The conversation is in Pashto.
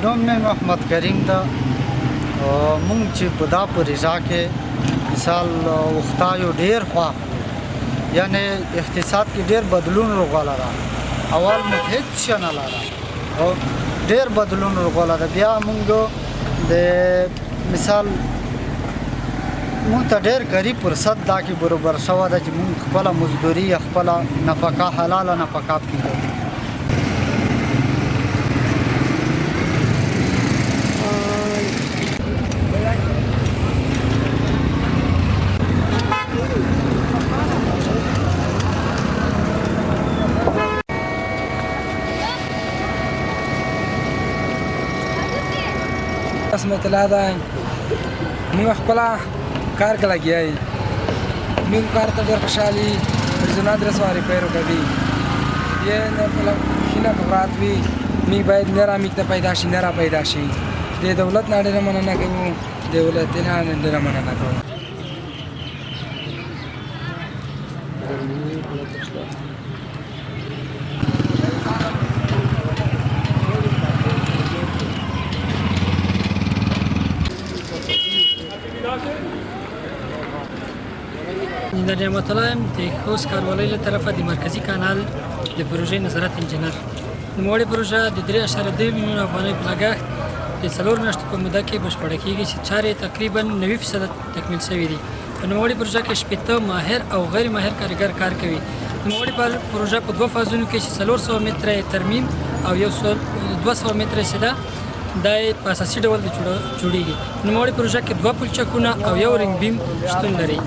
نوم مې محمد کریم ده. مونږ چې په دا پروژه کې مثال وختایو ډېر خوښ یعنی اقتصاد کې ډېر بدلون راغلی ده. اول مو هېڅ شی نه لره او ډېر بدلون راغلی ده. بیا مونږ د مثال مونږ ته ډېر غریب فرصت دا کې برابر شوی ده چې مونږ خپله مزدوري خپله نفقه حلاله نفقه کېږو. قسمت الله ده موږ خپل کار کې لګیا یو. موږ کار ته ډېر خوشحال یو. زما درس واري پیرو کوي یې نه مطلب خینه خبرات وي می باید نه را میکته پیدا شي نه را پیدا شي. د دولت نه ډېره مننه کوو. دولت نه ډېره مننه کوو. انجینر نعمت الله یم د خوست ښاروالۍ له طرفه د مرکزي کانال د پروژې نظارت انجینر. نوموړې پروژه د 3.2 میلیون افغانۍ په لګښت د 4 میاشتو په موده کې بشپړه کېږي چې چارې تقریبا 90% تکمیل شوي دي. په نوموړې پروژه کې 80 ماهر او غیر ماهر کارګر کار کوي. نوموړې پروژه په 2 فازونو کې چې 400 متره ترمیم او 200 متره سده دا په اساسي ډول جوړیږي. نوموړې پروژه کې 2 پلچکونه او 1 رنګ بیم شتون لري.